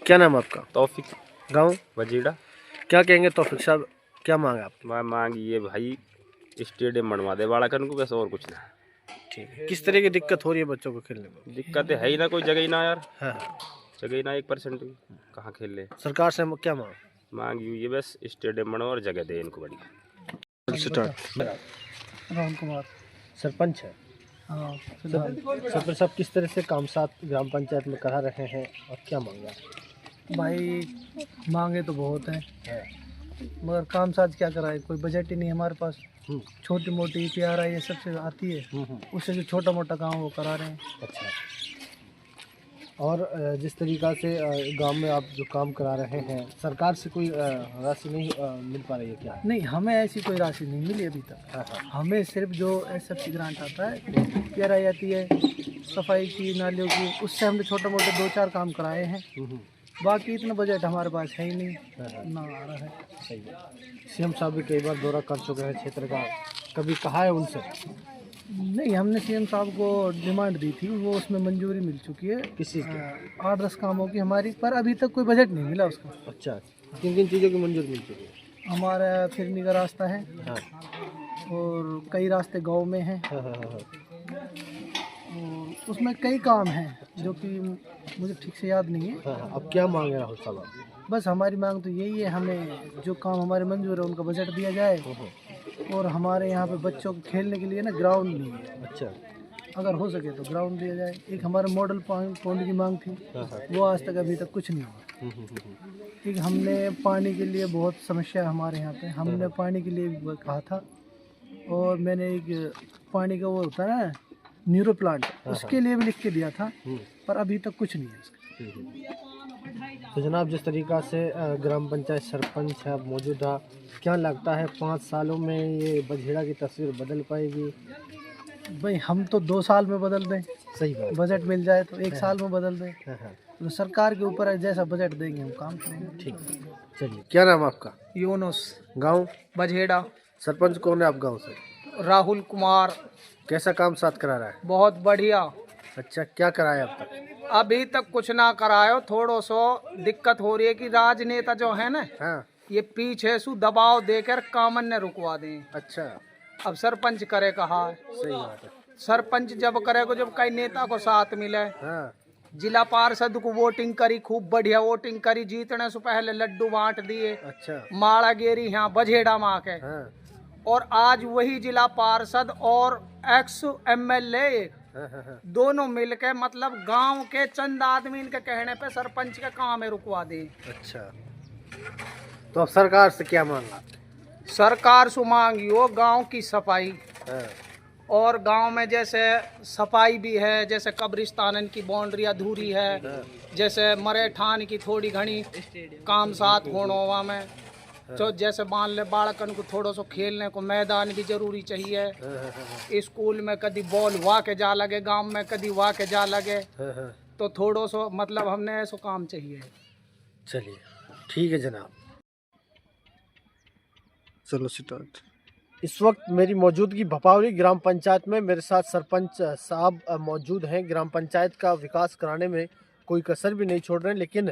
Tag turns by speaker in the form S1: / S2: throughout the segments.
S1: क्या नाम है आपका?
S2: तौफिक।
S1: गांव
S2: वजीड़ा।
S1: क्या कहेंगे तौफिक साहब, क्या मांग है आपकी?
S2: मैं मांग ये भाई स्टेडियम बनवा दे बाड़ाकन को, बस और कुछ ना।
S1: ठीक है। किस तरह की दिक्कत हो रही है बच्चों को खेलने में?
S2: दिक्कत है ही ना, कोई जगह ही ना यार।
S1: हाँ।
S2: जगह ही ना 1% भी, कहाँ खेल ले।
S1: सरकार से हम क्या मांग?
S2: मांग ये बस स्टेडियम बनवा और जगह दे इनको बढ़िया।
S3: राहुल कुमार
S1: सरपंच है।
S3: हाँ
S1: सरपंच साहब किस तरह से काम साथ ग्राम पंचायत में करा रहे हैं और क्या मांगा?
S3: भाई मांगे तो बहुत हैं मगर काम साज क्या कराए, कोई बजट ही नहीं हमारे पास। छोटी मोटी PRI ये सब से आती है, उससे जो छोटा मोटा काम वो करा रहे हैं।
S1: अच्छा। और जिस तरीक़ा से गांव में आप जो काम करा रहे हैं, सरकार से कोई राशि नहीं मिल पा रही है क्या?
S3: नहीं, हमें ऐसी कोई राशि नहीं मिली अभी तक।
S1: हाँ।
S3: हमें सिर्फ जो SFC ग्रांट आता है, PRI आती है, सफाई की, नालियों की, उससे हमने छोटे मोटे 2-4 काम कराए हैं। बाकी इतना बजट हमारे पास है ही नहीं, ना आ रहा है।
S1: सही है। CM साहब भी कई बार दौरा कर चुके हैं क्षेत्र का, कभी कहा है उनसे?
S3: नहीं, हमने CM साहब को डिमांड दी थी, वो उसमें मंजूरी मिल चुकी है।
S1: किस चीज़ की?
S3: 8-10 कामों की हमारी, पर अभी तक कोई बजट नहीं मिला उसका।
S1: अच्छा, किन किन चीज़ों की मंजूरी मिल चुकी है?
S3: हमारा फिरनी का रास्ता है।
S1: हाँ।
S3: और कई रास्ते गांव में हैं।
S1: हाँ।
S3: और उसमें कई काम हैं जो कि मुझे ठीक से याद नहीं है।
S1: हाँ। अब क्या मांग है राहुल साहब?
S3: बस हमारी मांग तो यही है, हमें जो काम हमारे मंजूर है उनका बजट दिया जाए। और हमारे यहाँ पे बच्चों को खेलने के लिए ना ग्राउंड नहीं है।
S1: अच्छा।
S3: अगर हो सके तो ग्राउंड दिया जाए। एक हमारा मॉडल पॉइंट की मांग थी, वो आज तक अभी तक कुछ नहीं हुआ। एक हमने पानी के लिए बहुत समस्या है हमारे यहाँ पे, हमने पानी के लिए भी कहा था। और मैंने एक पानी का वो होता है ना न्यूरो प्लांट, उसके लिए भी लिख के दिया था, पर अभी तक कुछ नहीं है उसका।
S1: तो जनाब, जिस तरीक़ा से ग्राम पंचायत सरपंच है मौजूदा, क्या लगता है 5 सालों में ये बझेड़ा की तस्वीर बदल पाएगी?
S3: भाई हम तो 2 साल में बदल दें,
S1: सही बात।
S3: बजट मिल जाए तो 1 साल में बदल दें।
S1: हाँ।
S3: तो सरकार के ऊपर है, जैसा बजट देंगे हम काम करेंगे।
S1: ठीक है, चलिए। क्या नाम है आपका?
S3: यूनुस,
S1: गांव
S3: बझेड़ा।
S1: सरपंच कौन है आप गांव से?
S3: राहुल कुमार।
S1: कैसा काम साथ करा रहा है?
S3: बहुत बढ़िया।
S1: अच्छा, क्या कराया अब तक?
S3: अभी तक कुछ ना करायो, थोड़ो सो दिक्कत हो रही है कि राजनेता जो है ना,
S1: हाँ।
S3: ये पीछे से दबाव देकर कामन ने रुकवा दें।
S1: अच्छा।
S3: अब सरपंच करे कहा,
S1: सही बात है।
S3: सरपंच जब करेगा जब कई नेता को साथ मिले।
S1: हाँ।
S3: जिला पार्षद को वोटिंग करी, खूब बढ़िया वोटिंग करी, जीतने से पहले लड्डू बांट दिए।
S1: अच्छा।
S3: माड़ा गेरी यहाँ बझेड़ा माँ के।
S1: हाँ।
S3: और आज वही जिला पार्षद और एक्स MLA
S1: हाँ।
S3: दोनों मिलके मतलब गांव के चंद आदमी इनके कहने पे सरपंच के काम में रुकवा दे।
S1: अच्छा, तो अब सरकार से क्या मांगा?
S3: सरकार से मांगियो गांव की सफाई।
S1: हाँ।
S3: और गांव में जैसे सफाई भी है, जैसे कब्रिस्तान की बाउंड्री अधूरी है, जैसे मरेठान की थोड़ी घनी काम साथ होनोवा में, तो जैसे मान ले बालकन को थोड़ा सो खेलने को मैदान भी जरूरी चाहिए। स्कूल में कभी बॉल हुआ के जा लगे, गांव में कभी हुआ के जा लगे, तो थोड़ा सो मतलब हमने ऐसा काम चाहिए।
S1: चलिए, ठीक है जनाब, चलो स्टार्ट। इस वक्त मेरी मौजूदगी भपावरी ग्राम पंचायत में, मेरे साथ सरपंच साहब मौजूद हैं। ग्राम पंचायत का विकास कराने में कोई कसर भी नहीं छोड़ रहे हैं, लेकिन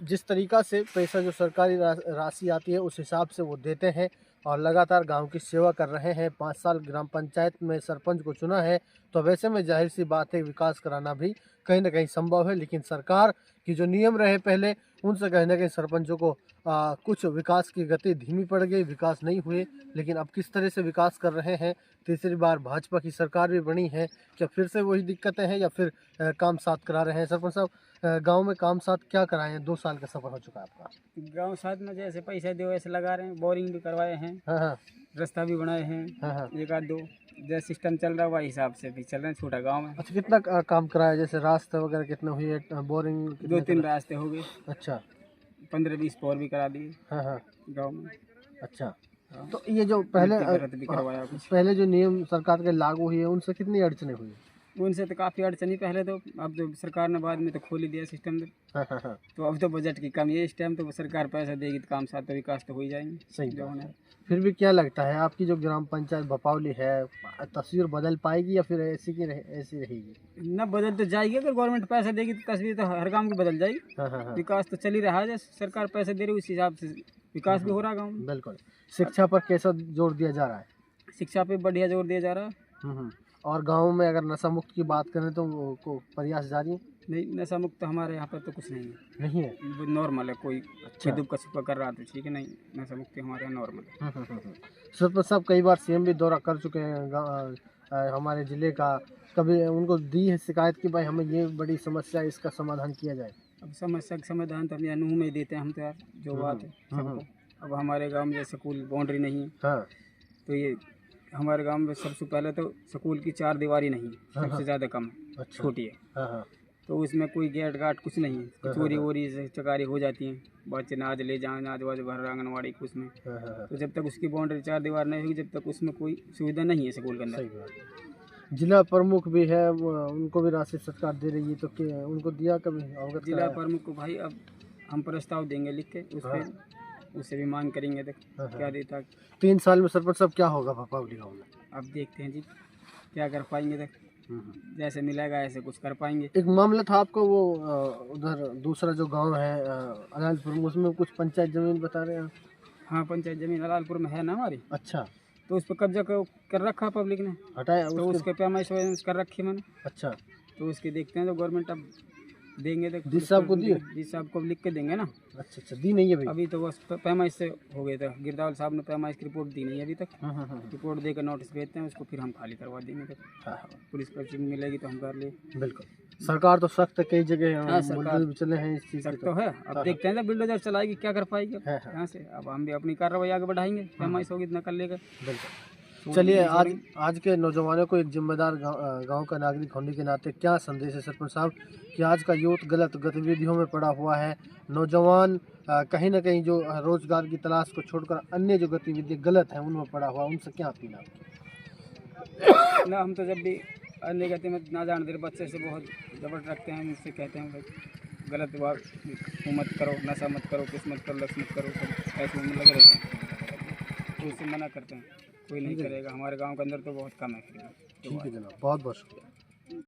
S1: जिस तरीक़ा से पैसा जो सरकारी राशि आती है उस हिसाब से वो देते हैं और लगातार गांव की सेवा कर रहे हैं। 5 साल ग्राम पंचायत में सरपंच को चुना है, तो वैसे में जाहिर सी बात है विकास कराना भी कहीं ना कहीं संभव है। लेकिन सरकार की जो नियम रहे पहले, उनसे कहीं ना कहीं सरपंचों को कुछ विकास की गति धीमी पड़ गई, विकास नहीं हुए। लेकिन अब किस तरह से विकास कर रहे हैं, तीसरी बार भाजपा की सरकार भी बनी है, क्या फिर से वही दिक्कतें हैं या फिर काम साथ करा रहे हैं? सरपंच साहब, गांव में काम साथ क्या कराए हैं? 2 साल का सफर हो चुका है आपका।
S4: गांव साथ में जैसे पैसे दो वैसे लगा रहे हैं, बोरिंग भी करवाए हैं।
S1: हाँ।
S4: रास्ता भी बनाए हैं।
S1: हाँ।
S4: 1-2 जैसे सिस्टम चल रहा है वही हिसाब से भी चल रहे हैं छोटा गांव में।
S1: अच्छा, कितना काम कराया? जैसे रास्ते वगैरह कितने हुए, बोरिंग
S4: 2-3 रास्ते हो गए।
S1: अच्छा।
S4: 15-20 पोर भी करा दिए
S1: हाँ।
S4: गाँव में।
S1: अच्छा, तो ये जो पहले
S4: भी करवाया कुछ।
S1: पहले जो नियम सरकार के लागू हुए उनसे कितनी अड़चने हुई?
S4: उनसे तो काफ़ी अड़चनी पहले, तो अब तो सरकार ने बाद में तो खोल ही दिया सिस्टम। तो अब तो बजट की कमी है इस टाइम, तो सरकार पैसा देगी तो काम साथ तो विकास तो हो ही जाएंगे।
S1: सही
S4: जो
S1: बात
S4: होना
S1: है। फिर भी क्या लगता है आपकी जो ग्राम पंचायत भपावली है, तस्वीर बदल पाएगी या फिर ऐसी की ऐसी रहेगी?
S4: न बदल तो जाएगी, अगर गवर्नमेंट पैसा देगी तो तस्वीर तो हर गांव की बदल जाएगी। विकास तो चल ही रहा है, जैसे सरकार पैसा दे रही है उस हिसाब से विकास भी हो रहा है गाँव में।
S1: बिल्कुल। शिक्षा पर कैसा जोर दिया जा रहा है?
S4: शिक्षा पे बढ़िया जोर दिया जा रहा है।
S1: और गांव में अगर नशा मुक्त की बात करें तो को प्रयास जारी है?
S4: नहीं, नशा मुक्त तो हमारे यहाँ पर तो कुछ नहीं है।
S1: नहीं है?
S4: वो नॉर्मल है, कोई दुप कछुआ कर रहा तो ठीक है, नहीं नशा मुक्ति हमारे यहाँ नॉर्मल है।
S1: सरपंच साहब कई बार सीएम भी दौरा कर चुके हैं हमारे ज़िले का, कभी उनको दी है शिकायत कि भाई हमें ये बड़ी समस्या है, इसका समाधान किया जाए?
S4: अब समस्या का समाधान तो अपने अनूह में ही देते हैं हम तो यार, जो बात है सबको। अब हमारे गांव में जैसे स्कूल बाउंड्री नहीं है,
S1: हाँ
S4: तो ये हमारे गांव में सबसे पहले तो स्कूल की 4 दीवारी नहीं है, सबसे ज़्यादा कम है,
S1: अच्छा।
S4: छोटी है।
S1: हाँ
S4: तो उसमें कोई गेट गाट कुछ नहीं है, चोरी वोरी से चकारी हो जाती हैं, बच्चे नाज ले जाए, नाज वाज भर आंगनवाड़ी को उसमें। तो जब तक उसकी बाउंड्री 4 दीवार नहीं होगी, जब तक उसमें कोई सुविधा नहीं है स्कूल के अंदर।
S1: सही बात है। जिला प्रमुख भी है, उनको भी राशि सरकार दे रही है, तो क्या उनको दिया कभी अवगत?
S4: जिला प्रमुख को भाई अब हम प्रस्ताव देंगे लिख के उस पर, उससे भी मांग करेंगे तो क्या देता।
S1: 3 साल में सरपंच साहब क्या होगा भपावली गाँव में?
S4: अब देखते हैं जी क्या कर पाएंगे, तो जैसे मिलेगा ऐसे कुछ कर पाएंगे।
S1: एक मामला था आपको वो उधर दूसरा जो गांव है अलालपुर, उसमें कुछ पंचायत जमीन बता रहे हैं?
S4: हाँ, पंचायत जमीन अलालपुर में है ना हमारी,
S1: अच्छा।
S4: तो उस पर कब्जा कर रखा पब्लिक ने,
S1: हटाया
S4: तो उसके पैमाइश कर रखी मैंने।
S1: अच्छा।
S4: तो उसके देखते हैं, तो गवर्नमेंट अब देंगे तो
S1: डी साहब को दिए?
S4: डी साहब को लिख के देंगे ना।
S1: अच्छा अच्छा, दी नहीं है भाई
S4: अभी तो बस पैमाइश से हो गए थे, गिरदावल साहब ने पैमाइश की रिपोर्ट दी नहीं है अभी तक। रिपोर्ट देकर नोटिस भेजते हैं उसको, फिर हम खाली करवा देंगे। तो पुलिस पर्ची मिलेगी तो हम कर ले।
S1: बिल्कुल। सरकार तो सख्त है, कई जगह
S4: हाँ, सरकार
S1: भी चले हैं इस चीज़
S4: सख्त तो है। अब देखते हैं बिल्डोजर चलाएगी क्या कर पाएगी यहाँ से। अब हम भी अपनी कार्रवाई आगे बढ़ाएंगे, पैमाइश होगी इतना कर लेगा।
S1: बिल्कुल। चलिए, आज के नौजवानों को एक जिम्मेदार गांव का नागरिक होने के नाते क्या संदेश है सरपंच साहब कि आज का यूथ गलत गतिविधियों में पड़ा हुआ है, नौजवान कहीं ना कहीं जो रोजगार की तलाश को छोड़कर अन्य जो गतिविधि गलत हैं उनमें पड़ा हुआ, उनसे क्या अपील आपकी?
S4: ना, हम तो जब भी अन्य गति में ना जान दे बच्चे से बहुत जबरदस्त रखते हैं, उनसे कहते हैं भाई गलत बात मत करो, नशा मत करो, किस मत करो, लक्ष्य मत करो, सब ऐसे में लगे रहते हैं, तो उससे मना करते हैं। कोई नहीं करेगा, हमारे गांव के अंदर तो बहुत कम है।
S1: ठीक है जनाब, बहुत बहुत शुक्रिया।